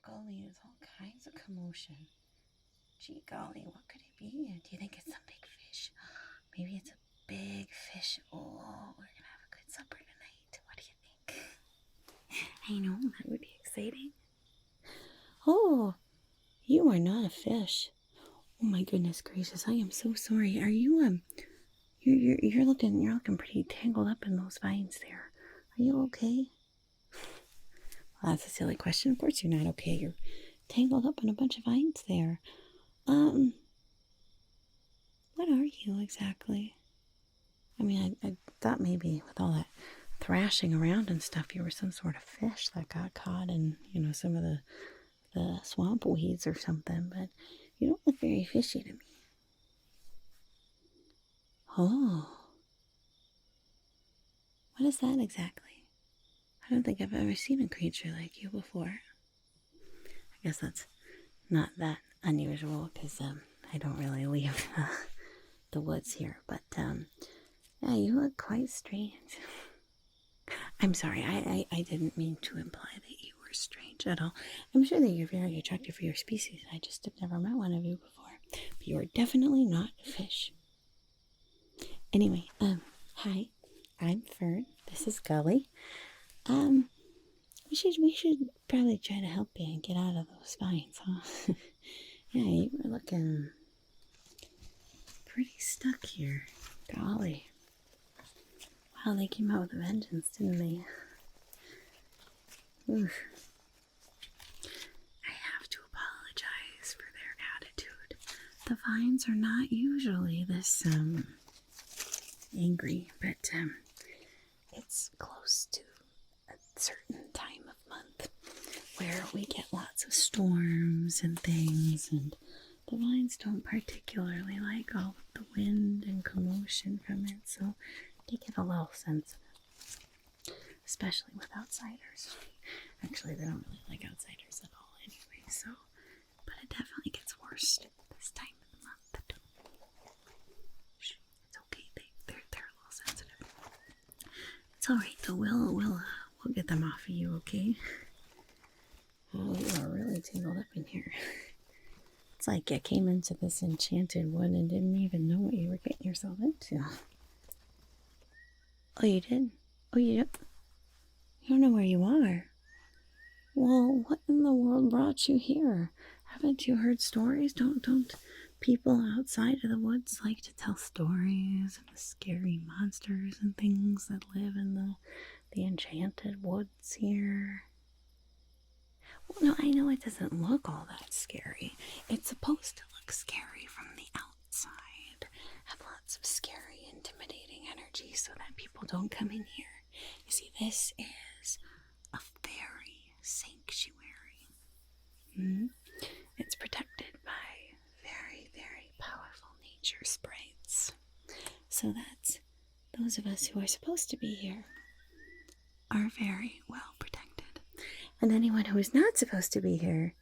Gully is all kinds of commotion. Gee golly, what could it be? Do you think it's some big fish? Maybe it's a big fish. Oh, we're gonna have a good supper tonight. What do you think? I know, that would be exciting. Oh, you are not a fish. Oh my goodness gracious, I am so sorry. Are you you're looking pretty tangled up in those vines there. Are you okay? Well, that's a silly question. Of course you're not okay. You're tangled up in a bunch of vines there. What are you exactly? I mean, I thought maybe with all that thrashing around and stuff, you were some sort of fish that got caught in, some of the swamp weeds or something, but you don't look very fishy to me. Oh. What is that exactly? I don't think I've ever seen a creature like you before. I guess that's not that unusual because I don't really leave the woods here. But yeah, you look quite strange. I'm sorry, I didn't mean to imply that you were strange at all. I'm sure that you're very attractive for your species. I just have never met one of you before. But you are definitely not a fish. Anyway, hi, I'm Fern. This is Gully. We should probably try to help you and get out of those vines, huh? Yeah, you were looking pretty stuck here. Golly. Wow, they came out with a vengeance, didn't they? Oof. I have to apologize for their attitude. The vines are not usually this, angry, but, it's close to a certain time of month where we get lots of storms and things, and the vines don't particularly like all of the wind and commotion from it, so they get a little sensitive, especially with outsiders. Actually, they don't really like outsiders at all anyway, so, but it definitely gets worse this time of the month. Shh, it's okay, they're a little sensitive. It's alright though, we'll get them off of you, okay? Oh, you are really tangled up in here. It's like you came into this enchanted wood and didn't even know what you were getting yourself into. Oh, you did? Oh, you don't know where you are? Well, what in the world brought you here? Haven't you heard stories? Don't people outside of the woods like to tell stories of the scary monsters and things that live in the enchanted woods here? Well, no, I know it doesn't look all that scary. It's supposed to look scary from the outside. Have lots of scary, intimidating energy so that people don't come in here. You see, this is a fairy sanctuary. It's protected by very, very powerful nature sprites. So that those of us who are supposed to be here are very well protected. And anyone who is not supposed to be here,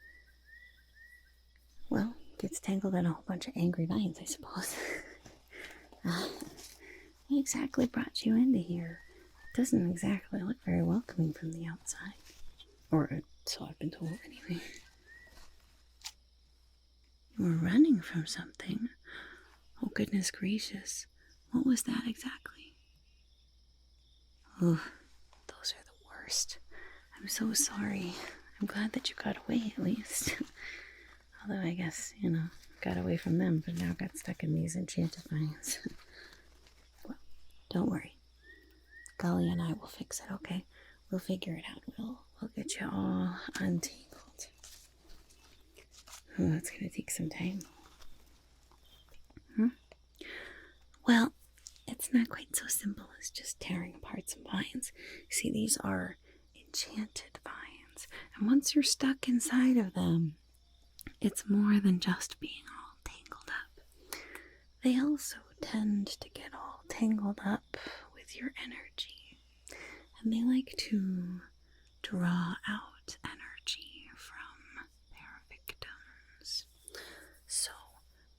well, gets tangled in a whole bunch of angry vines, I suppose. What exactly brought you into here? It doesn't exactly look very welcoming from the outside. Or so I've been told, anyway. You were running from something. Oh, goodness gracious. What was that exactly? Oh, those are the worst. I'm so sorry. I'm glad that you got away at least. Although I guess, got away from them, but now got stuck in these enchanted vines. Well, don't worry. Gully and I will fix it, okay? We'll figure it out. We'll get you all untangled. Oh, that's gonna take some time. Well, it's not quite so simple as just tearing apart some vines. See, these are enchanted vines, and once you're stuck inside of them, it's more than just being all tangled up. They also tend to get all tangled up with your energy, and they like to draw out energy from their victims. So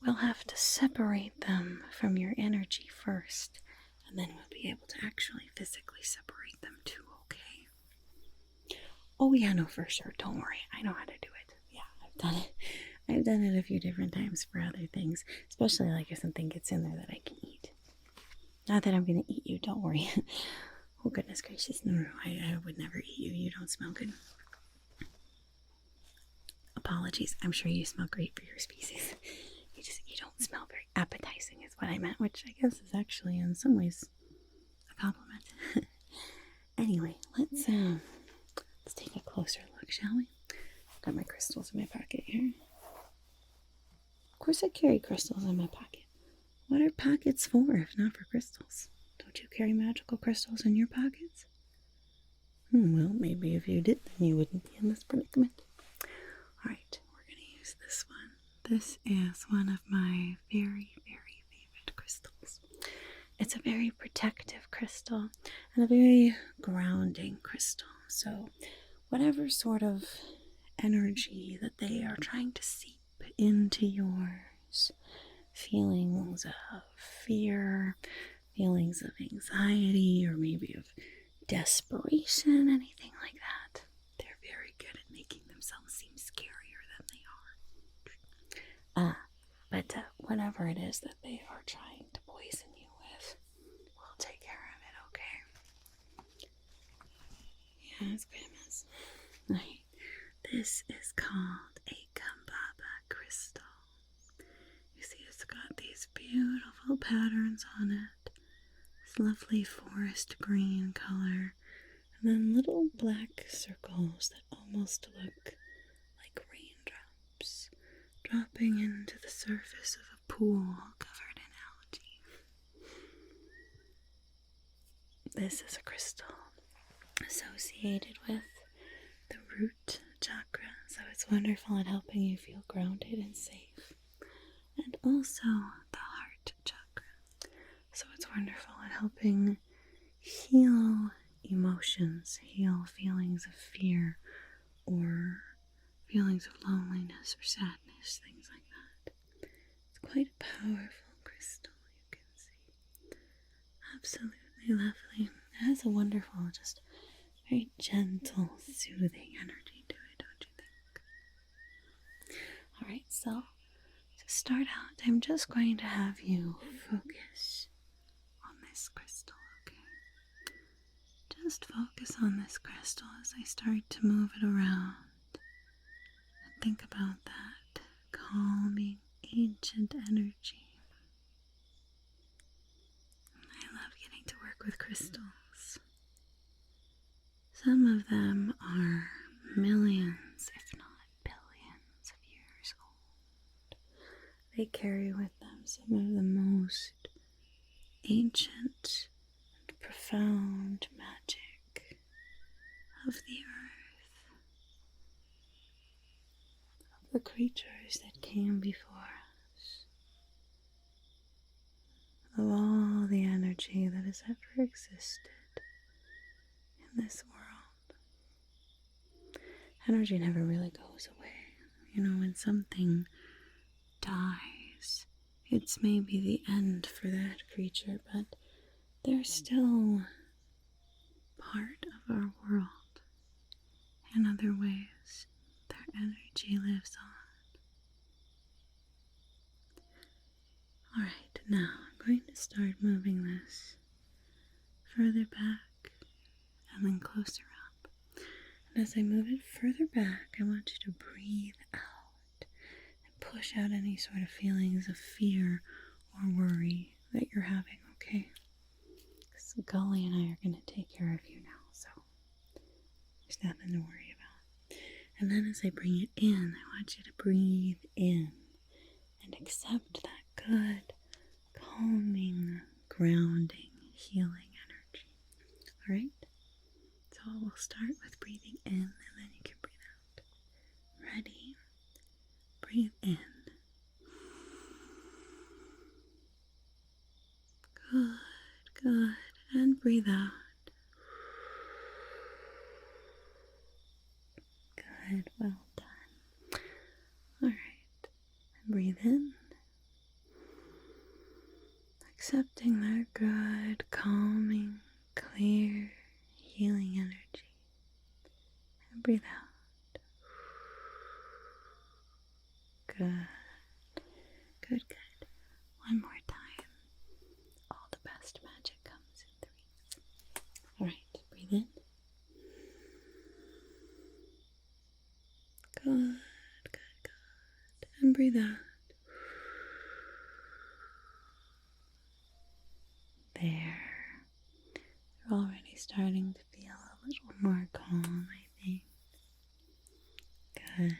we'll have to separate them from your energy first, and then we'll be able to actually physically separate them too, okay? Oh yeah, no, for sure. Don't worry. I know how to do it. Yeah, I've done it. I've done it a few different times for other things, especially like if something gets in there that I can eat. Not that I'm gonna eat you. Don't worry. Oh goodness gracious, no, I would never eat you. You don't smell good. Apologies. I'm sure you smell great for your species. You don't smell very appetizing is what I meant, which I guess is actually in some ways a compliment. Anyway, let's take a closer look, shall we? I've got my crystals in my pocket here. Of course I carry crystals in my pocket. What are pockets for if not for crystals? Don't you carry magical crystals in your pockets? Well, maybe if you did, then you wouldn't be in this predicament. Alright, we're going to use this one. This is one of my very, very favorite crystals. It's a very protective crystal and a very grounding crystal. So whatever sort of energy that they are trying to seep into yours, feelings of fear, feelings of anxiety, or maybe of desperation, anything like that, they're very good at making themselves seem scarier than they are. But whatever it is that they are trying to poison you with, we'll take care of it, okay? Yeah, it's quite a mess. Right. This is called a Kambaba crystal. You see, it's got these beautiful patterns on it. This lovely forest green color. And then little black circles that almost look like raindrops dropping into the surface of a pool covered in algae. This is a crystal associated with the root chakra, so it's wonderful at helping you feel grounded and safe. And also the heart chakra, so it's wonderful at helping heal emotions, heal feelings of fear or feelings of loneliness or sadness, things like that. It's quite a powerful crystal, you can see. Absolutely lovely. It has a wonderful, just very gentle, soothing energy to it, don't you think? Alright, so to start out, I'm just going to have you focus on this crystal, okay? Just focus on this crystal as I start to move it around. And think about that calming, ancient energy. I love getting to work with crystals. Some of them are millions, if not billions of years old. They carry with them some of the most ancient and profound magic of the earth, of the creatures that came before us, of all the energy that has ever existed in this world. Energy never really goes away. You know, when something dies, it's maybe the end for that creature, but they're still part of our world in other ways. Their energy lives on. Alright, now I'm going to start moving this further back and then closer up. And as I move it further back, I want you to breathe out and push out any sort of feelings of fear or worry that you're having, okay? Because Gully and I are going to take care of you now, so there's nothing to worry about. And then as I bring it in, I want you to breathe in and accept that good, calming, grounding, healing energy. Alright? So we'll start with breathing in and then you can breathe out. Ready? Breathe in. Good, good. And breathe out. Good, well done. Alright. And breathe in. Accepting that good, calming, clear, healing energy. And breathe out. Good. Good, good. One more time. All the best magic comes in threes. Alright, breathe in. Good, good, good. And breathe out. There. You're already starting to feel a little more calm, I think. Good,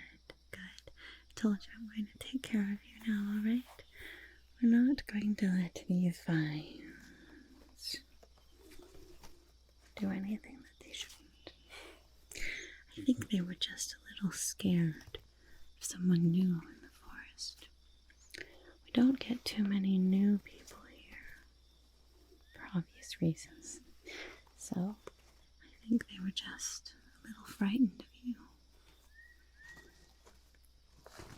good. I told you I'm going to take care of you now, alright? We're not going to let these vines do anything that they shouldn't. I think they were just a little scared of someone new in the forest. We don't get too many new people here, for obvious reasons. So, I think they were just a little frightened of you.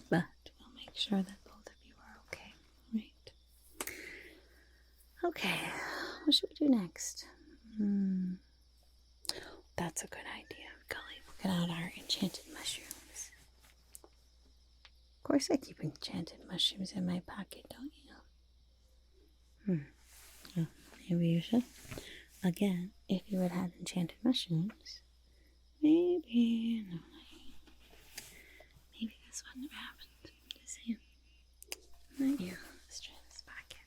But we'll make sure that both of you are okay, right? Okay, what should we do next? That's a good idea, Gully. We'll get out our enchanted mushrooms. Of course I keep enchanted mushrooms in my pocket, don't you? Well, maybe you should. Again, if you had had enchanted mushrooms, maybe this wouldn't have happened. Just saying. Not you. Let's try this pocket.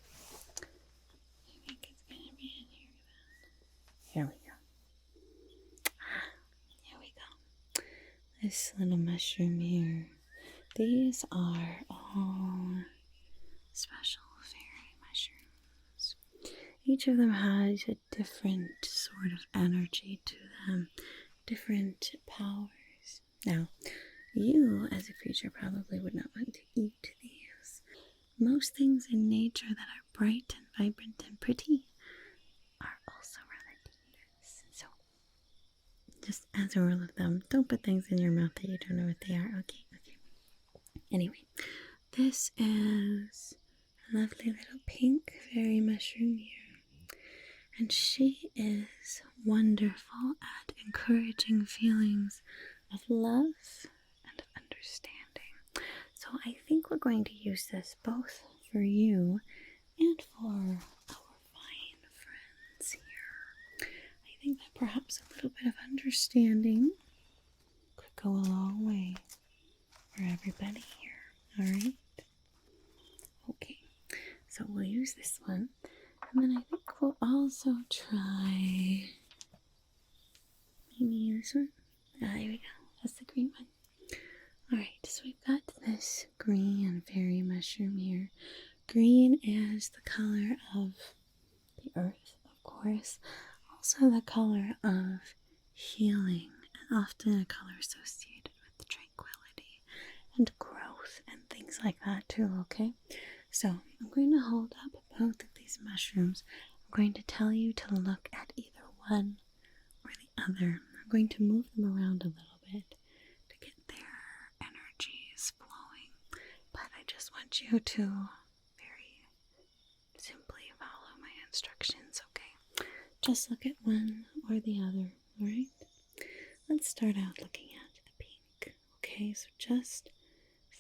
I think it's gonna be in here. Here we go. Here we go. This little mushroom here. These are all special fairy mushrooms. Each of them has a different sort of energy to them, different powers. Now, you, as a creature, probably would not want to eat these. Most things in nature that are bright and vibrant and pretty are also rather dangerous. So, just as a rule of thumb, don't put things in your mouth that you don't know what they are. Okay. Anyway, this is a lovely little pink fairy mushroom here. And she is wonderful at encouraging feelings of love and of understanding. So I think we're going to use this both for you and for our fine friends here. I think that perhaps a little bit of understanding could go a long way for everybody here. Alright? Okay, so we'll use this one. And then I think we'll also try maybe this one. There we go. That's the green one. Alright, so we've got this green fairy mushroom here. Green is the color of the earth, of course. Also the color of healing, and often a color associated with tranquility and growth and things like that too, okay? So I'm going to hold up both of these mushrooms. I'm going to tell you to look at either one or the other. I'm going to move them around a little bit to get their energies flowing. But I just want you to very simply follow my instructions, okay? Just look at one or the other, alright? Let's start out looking at the pink. Okay, so just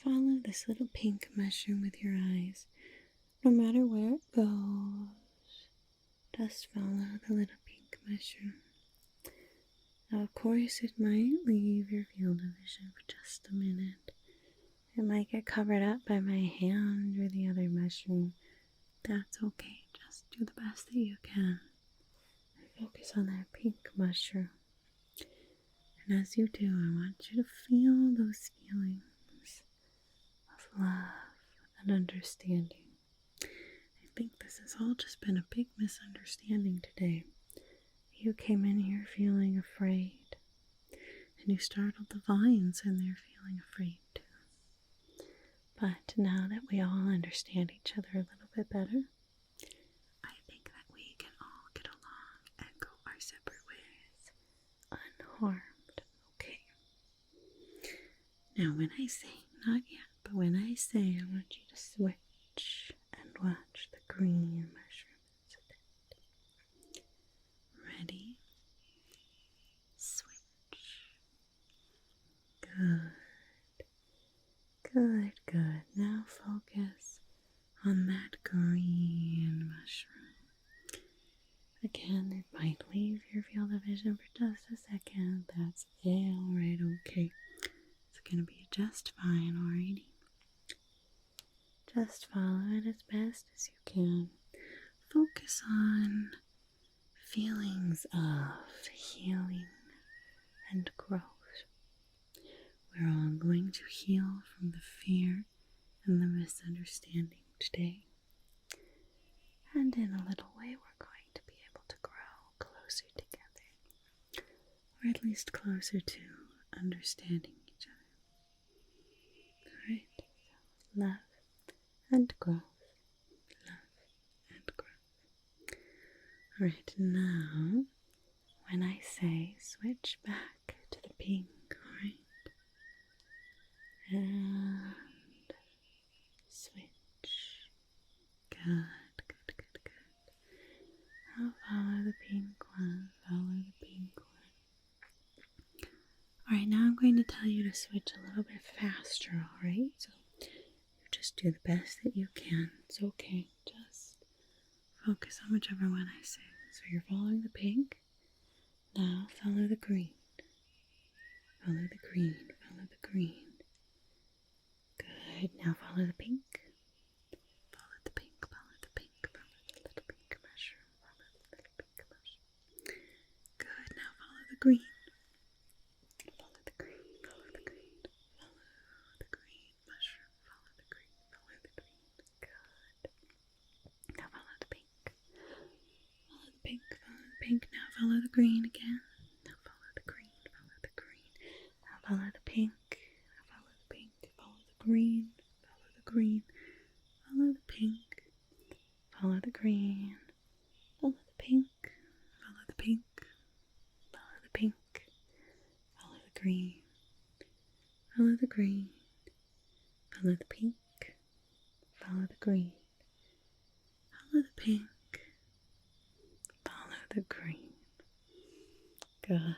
follow this little pink mushroom with your eyes. No matter where it goes, just follow the little pink mushroom. Now, of course, it might leave your field of vision for just a minute. It might get covered up by my hand or the other mushroom. That's okay. Just do the best that you can. And focus on that pink mushroom. And as you do, I want you to feel those feelings of love and understanding. I think this has all just been a big misunderstanding today. You came in here feeling afraid, and you startled the vines and they're feeling afraid too. But now that we all understand each other a little bit better, I think that we can all get along and go our separate ways unharmed. Okay. Now when I say, not yet, but when I say, I want you to switch and watch the green mushrooms. Ready? Switch. Good. Good, good. Now focus on that green mushroom. Again, it might leave your field of vision for just a second. That's alright, okay. It's gonna be just fine, alrighty. Just follow it as best as you can. Focus on feelings of healing and growth. We're all going to heal from the fear and the misunderstanding today. And in a little way, we're going to be able to grow closer together. Or at least closer to understanding each other. Alright, so love and growth. Love and growth. Alright, now, when I say switch back to the pink, alright? And switch. Good, good, good, good. Now follow the pink one, follow the pink one. Alright, now I'm going to tell you to switch a little bit faster, alright? So you just do the best that you can. It's okay. Just focus on whichever one I say. So you're following the pink. Now follow the green. Follow the green, follow the green. Good, now follow the pink. Follow the pink, follow the pink, follow the little pink mushroom, follow the little pink mushroom. Good, now follow the green. Follow the green, follow the green, follow the green mushroom, follow the green, follow the green. Good. Now follow the pink. Follow the pink, follow the pink. Now follow the green again. Now follow the green, follow the green. Now follow the pink. Now follow the pink, follow the green, follow the green, follow the pink, follow the green, follow the pink, follow the pink, follow the pink, follow the green, follow the green, follow the pink, follow the green, follow the pink, follow the green. Good.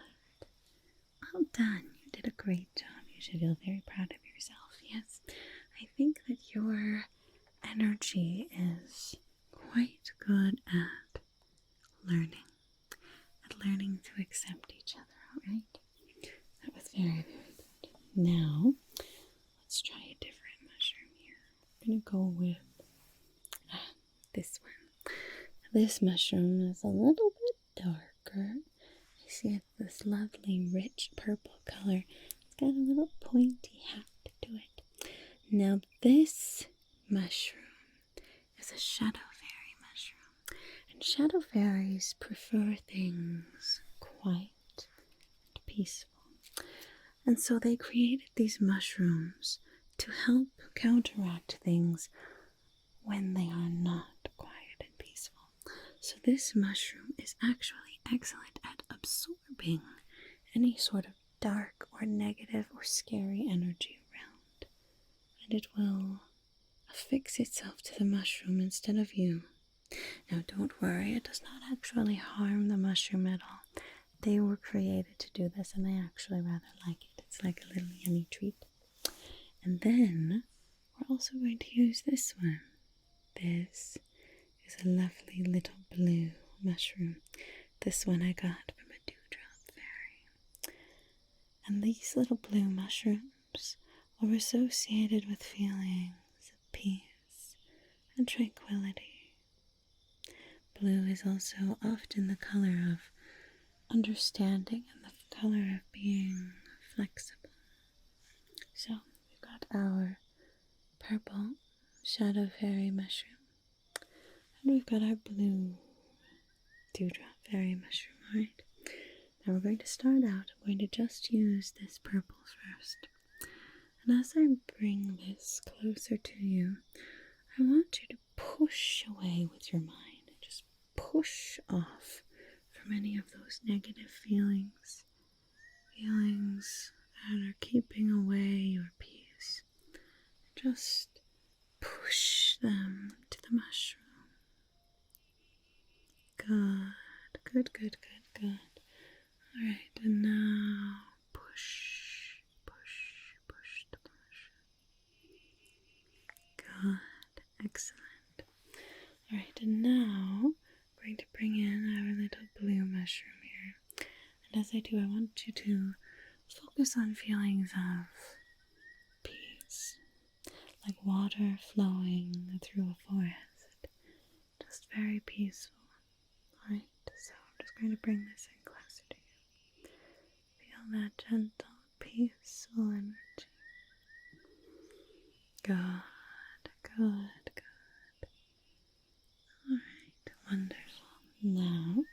Well done. You did a great job. You should feel very proud of yourself. Yes, I think that your energy is quite good at learning to accept each other, alright? That was very, very good. Now, let's try a different mushroom here. I'm going to go with this one. This mushroom is a little bit darker. You see it's this lovely, rich purple color. It's got a little pointy hat to it. Now this mushroom is a shadow fairy mushroom. And shadow fairies prefer things quiet and peaceful. And so they created these mushrooms to help counteract things when they are not quiet and peaceful. So this mushroom is actually excellent at absorbing any sort of dark or negative or scary energy around. And it will affix itself to the mushroom instead of you. Now don't worry, it does not actually harm the mushroom at all. They were created to do this and I actually rather like it. It's like a little yummy treat. And then we're also going to use this one. This is a lovely little blue mushroom. This one I got from a dewdrop fairy. And these little blue mushrooms are associated with feelings of peace and tranquility. Blue is also often the color of understanding and the color of being flexible. So we've got our purple shadow fairy mushroom. And we've got our blue dewdrop fairy mushroom, alright? Now we're going to start out. I'm going to just use this purple first. And as I bring this closer to you, I want you to push away with your mind and just push off from any of those negative feelings. Feelings that are keeping away your peace. Just push them to the mushroom. Good, good, good, good, good. Alright, and now push, push, And now I'm going to bring in our little blue mushroom here. And as I do, I want you to focus on feelings of peace, like water flowing through a forest. Just very peaceful. Alright, so I'm just going to bring this in closer to you. Feel that gentle, peaceful energy. Good, good, good. Alright, wonderful. Now,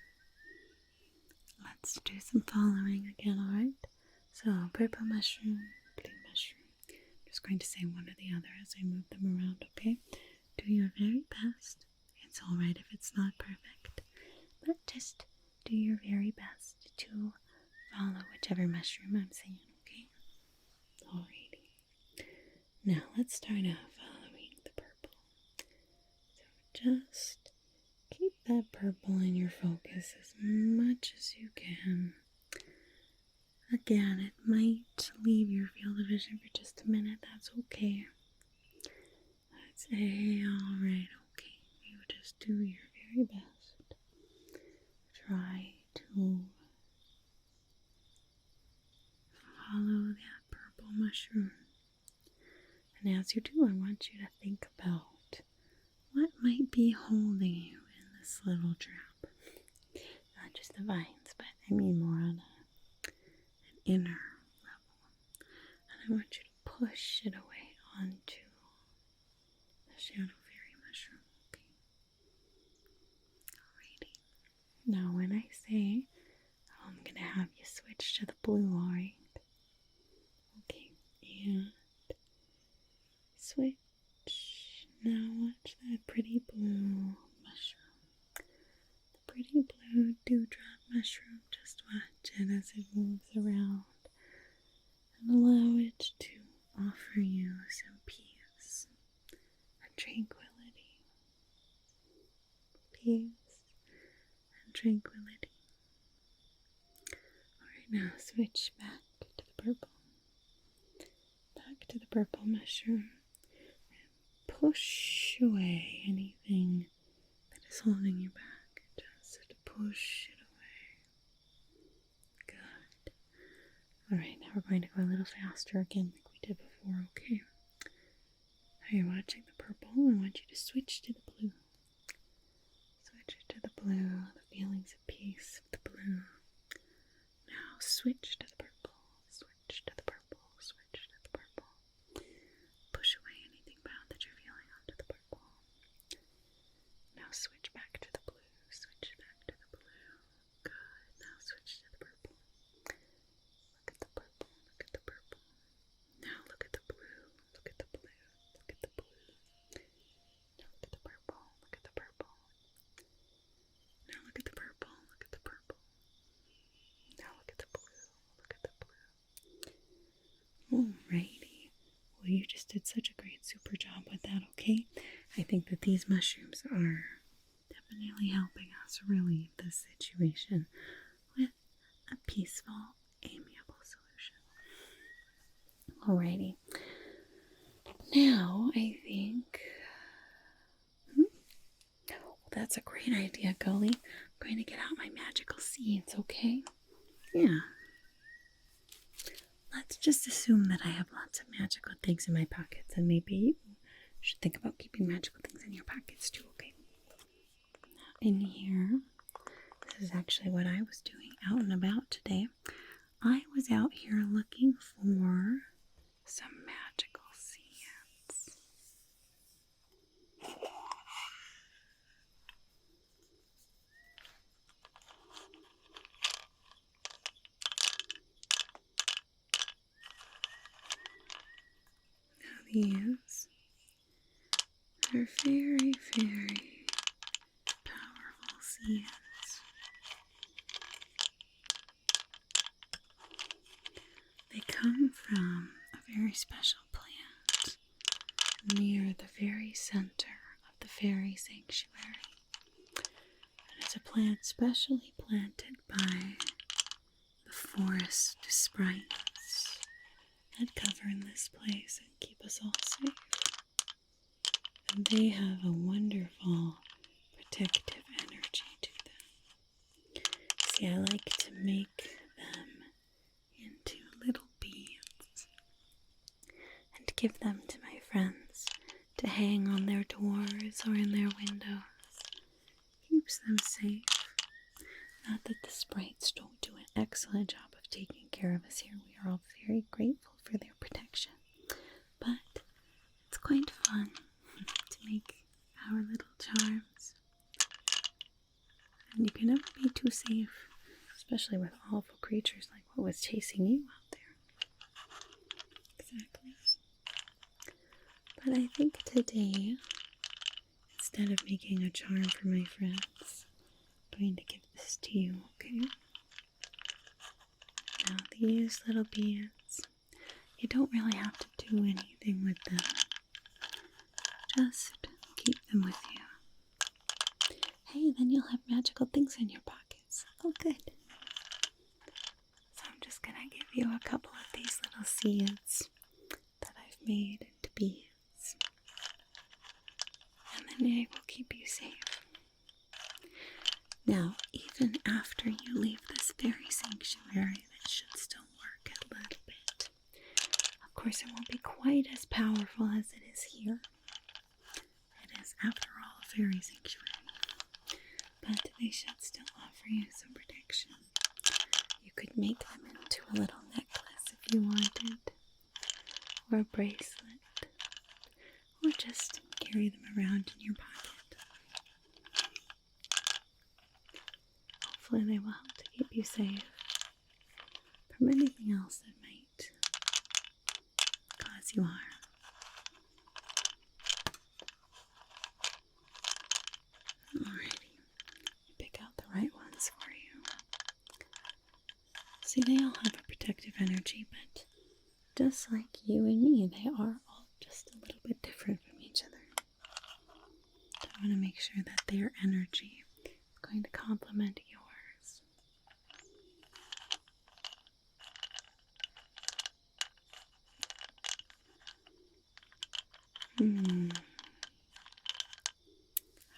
let's do some following again, alright? So, purple mushroom, blue mushroom. I'm just going to say one or the other as I move them around, okay? Do your very best. It's alright if it's not perfect, but just do your very best to follow whichever mushroom I'm saying, okay? Alrighty. Now, let's start out following the purple. So, just keep that purple in your focus as much as you can. Again, it might leave your field of vision for just a minute. That's okay. That's alright, okay. You just do your very best. Try to follow that purple mushroom. And as you do, I want you to think about what might be holding you in this little trap. Not just the vines, but I mean more on an inner level. And I want you to push it away onto the shadow fairy mushroom. Okay. Alrighty. Now when I say, I'm going to have you switch to the blue, alright? Okay. And switch. Now watch that pretty blue mushroom. The pretty blue dewdrop mushroom. Just watch it as it moves around. And allow it to offer you some peace and tranquility. Peace and tranquility. Alright, now switch back to the purple. Back to the purple mushroom. And push away anything that is holding you back. Just push it away. Good. Alright, now we're going to go a little faster again like we did before, okay? Now you're watching the purple. I want you to switch to the blue. Switch to the blue, the feelings of peace of the blue. Now switch to the purple. Switch to the purple. Switch to the purple. Push away anything bad that you're feeling onto the purple. Now switch back to the blue. Switch back to the blue. Good. Now switch to the purple. Look at the purple. Look at the purple. Now look at the blue. Look at the blue. Look at the blue. Now look at the purple. Look at the purple. Now look at the purple. Look at the purple. Now look at the blue. Look at the blue. Alrighty. Well, you just did such a great super job with that, okay? I think that these mushrooms are definitely helping us relieve this situation with a peaceful, amiable solution. Alrighty. Now, I think... well, that's a great idea, Gully. I'm going to get out my magical seeds, okay? Yeah. Let's just assume that I have lots of magical things in my pockets, and maybe you should think about keeping magical things in your pockets too, okay? Now, in here, this is actually what I was doing out and about today. I was out here looking for some magical seeds. Now these are very, very powerful seeds. They come from a very special plant near the very center of the fairy sanctuary. And it's a plant specially planted by the forest sprites that govern this place and keep us all safe. And they have a wonderful protective energy to them. See, I like to make them into little beads and give them to my friends to hang on their doors or in their windows. Keeps them safe. Not that the sprites don't do an excellent job of taking care of us here. We are all very grateful for their protection. But it's quite fun to make our little charms. And you can never be too safe, especially with awful creatures like what was chasing you out there. Exactly. But I think today, instead of making a charm for my friends, I'm going to give this to you, okay? Now these little beads, you don't really have to do anything with them. Just keep them with you. Hey, then you'll have magical things in your pockets. Oh, good. So I'm just gonna give you a couple of these little seeds that I've made into beads. And then they will keep you safe. Now, even after you leave this very sanctuary, that should still work a little bit. Of course, it won't be quite as powerful as it is here. It is, after all, a fairy sanctuary. But they should still offer you some protection. You could make them into a little necklace if you wanted, or a bracelet, or just carry them around in your pocket. Hopefully they will help to keep you safe from anything else that might cause you harm. Alrighty, pick out the right ones for you. See, they all have a protective energy, but just like you and me, they are all just a little bit different from each other. So I want to make sure that their energy is going to complement yours.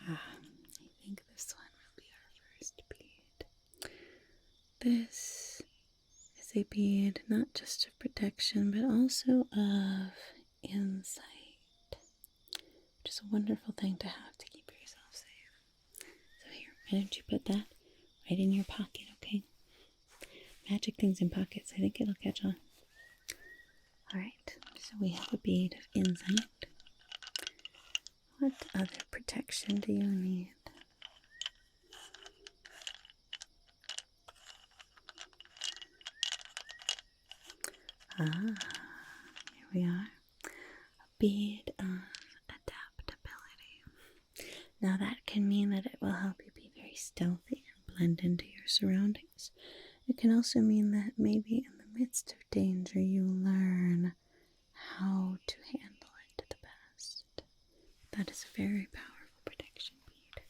I think this one will be our first bead. This is a bead not just of protection, but also of insight, which is a wonderful thing to have to keep yourself safe. So here, why don't you put that right in your pocket, okay? Magic things in pockets, I think it'll catch on. Alright, so we have a bead of insight. What other protection do you need? Here we are. A bead of adaptability. Now that can mean that it will help you be very stealthy and blend into your surroundings. It can also mean that maybe in the midst of danger you learn how to handle it the best. That is a very powerful protection bead.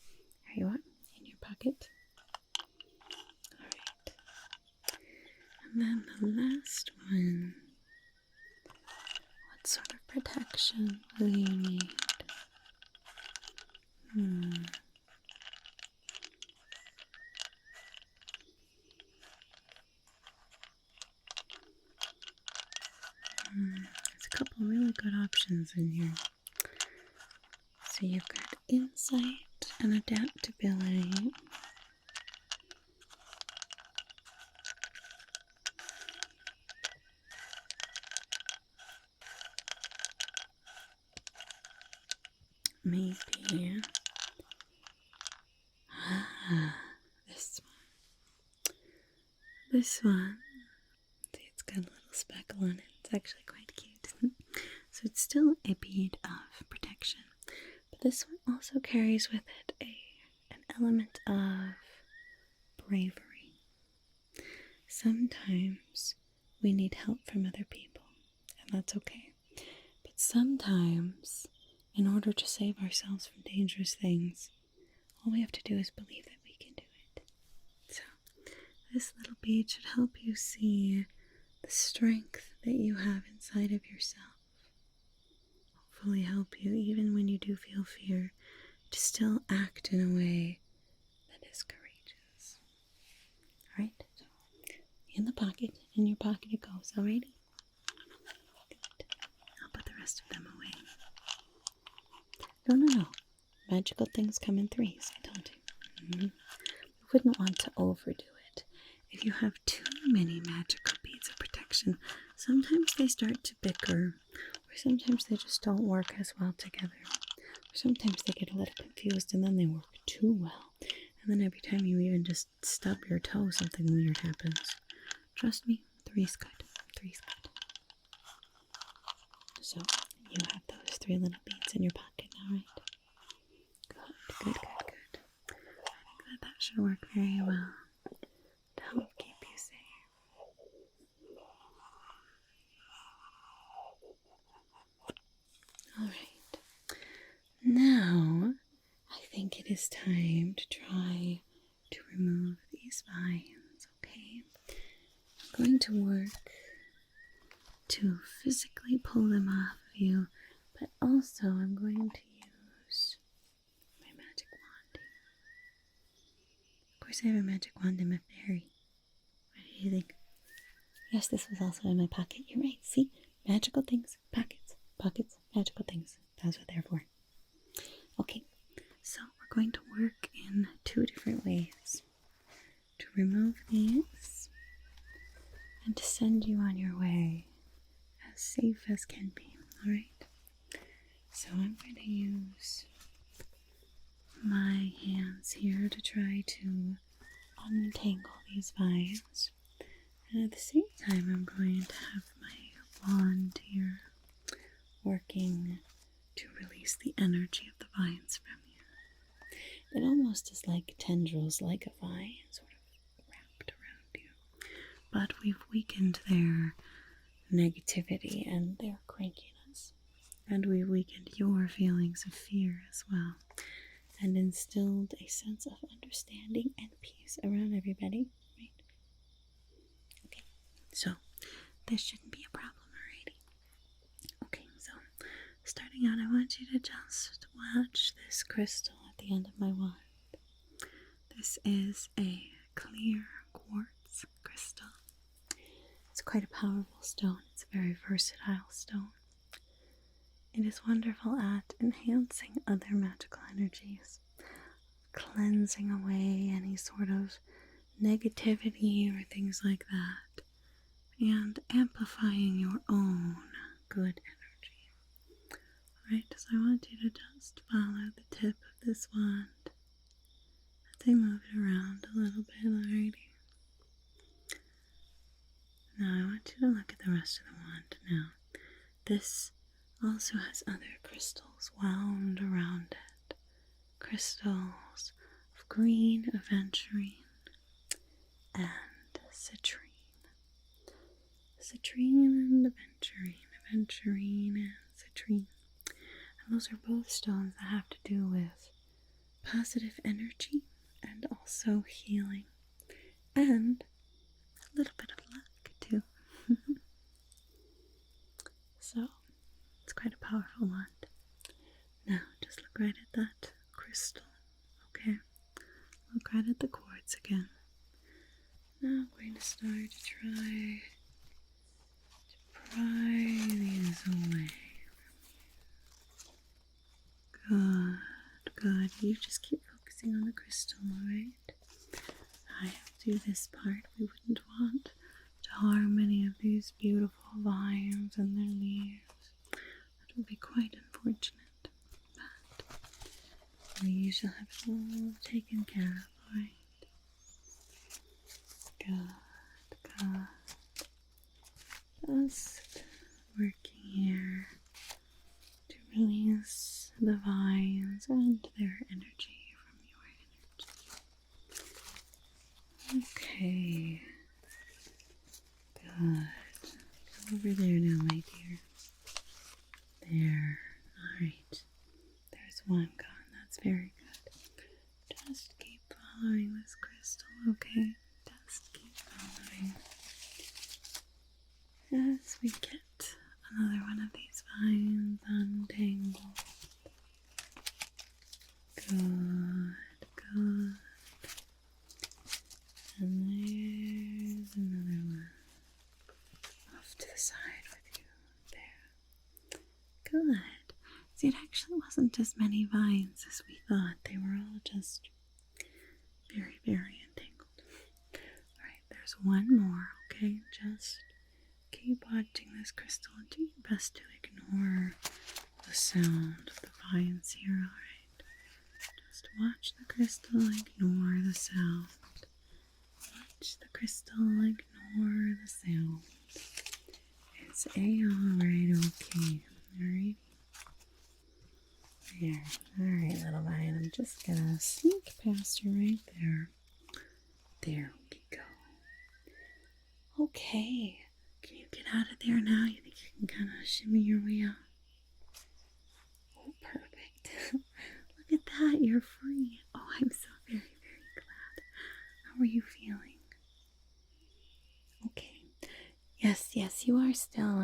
There you are, in your pocket. Alright. And then the last one. What sort of protection will you need? There's a couple really good options in here. So you've got insight and adaptability. Maybe this one. This one. See, it's got a little speckle on it. It's actually quite cute. So it's still a bead of protection. But this one also carries with it an element of bravery. Sometimes we need help from other people, and that's okay. But sometimes, in order to save ourselves from dangerous things, all we have to do is believe that we can do it. So, this little bead should help you see the strength that you have inside of yourself. Hopefully help you, even when you do feel fear, to still act in a way that is courageous. Alright, so in the pocket, in your pocket it goes, alrighty? Good. I'll put the rest of them away. No. Magical things come in threes, I told you. You wouldn't want to overdo it. If you have too many magical beads of protection, sometimes they start to bicker, or sometimes they just don't work as well together. Or sometimes they get a little confused and then they work too well. And then every time you even just stub your toe, something weird happens. Trust me, three's good. Three's good. So, you have those 3 little beads in your pocket now, right? Good. I think that should work very well to help keep you safe. Alright. Now, I think it is time to try to remove these vines, okay? I'm going to work to physically pull them off of you, but also I'm going to use my magic wand. Of course, I have a magic wand in my fairy. What do you think? Yes, this was also in my pocket. You're right. See? Magical things, pockets, magical things. That's what they're for. Okay, so we're going to work in 2 different ways. To remove these and to send you on your way as safe as can be. Alright? So I'm going to use my hands here to try to untangle these vines. And at the same time, I'm going to have my wand here working to release the energy of the vines from you. It almost is like tendrils, like a vine, sort of wrapped around you. But we've weakened their negativity and their crankiness. And we've weakened your feelings of fear as well. And instilled a sense of understanding and peace around everybody. Right? Okay, so this shouldn't be a problem already. Okay, so starting out, I want you to just watch this crystal at the end of my wand. This is a clear quartz crystal. It's quite a powerful stone. It's a very versatile stone. It is wonderful at enhancing other magical energies, cleansing away any sort of negativity or things like that, and amplifying your own good energy. Alright, so I want you to just follow the tip of this wand as I move it around a little bit already. Now I want you to look at the rest of the wand now. This also has other crystals wound around it. Crystals of green aventurine and citrine. Citrine and aventurine and citrine. And those are both stones that have to do with positive energy and also healing. And a little bit of luck too. So, it's quite a powerful wand. Now, just look right at that crystal, okay? Look right at the quartz again. Now I'm going to start to try to pry these away from you. Good. You just keep focusing on the crystal, alright? I have to do this part. We wouldn't want to harm any of these beautiful vines and their leaves. That would be quite unfortunate. But we shall have it all taken care of, alright? Good. Just working here to release the vines and their energy from your energy. Okay. Good. Go over there now, my dear. There. Alright. There's one gone. That's very good. Just keep following this crystal, okay? Just keep following. As we get another one of these vines untangled. Good. good. See, it actually wasn't as many vines as we thought. They were all just very, very entangled. Alright, there's one more, okay? Just keep watching this crystal and do your best to ignore the sound of the vines here, alright? Just watch the crystal, ignore the sound. Watch the crystal, ignore the sound. It's alright, okay. Alright. There. Alright, little vine. I'm just gonna sneak past you right there. There we go. Okay. Can you get out of there now? You think you can kind of shimmy your way out? Oh, perfect. Look at that. You're free. Oh, I'm so very, very glad. How are you feeling? Okay. Yes, you are still,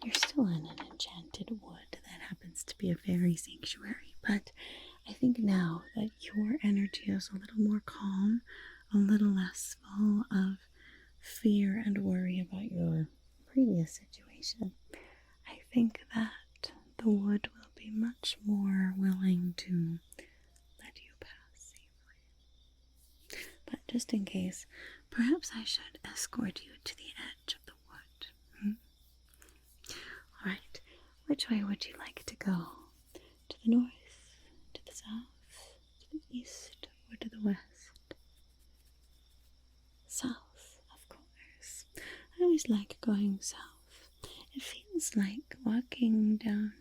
you're still in an enchanted wood that happens to be a fairy sanctuary, but I think now that your energy is a little more calm, a little less full of fear and worry about your previous situation, I think that the wood will be much more willing to let you pass safely. But just in case, perhaps I should escort you to the edge of the wood. Alright, which way would you like to go? To the north, to the south, to the east, or to the west? South, of course. I always like going south. It feels like walking down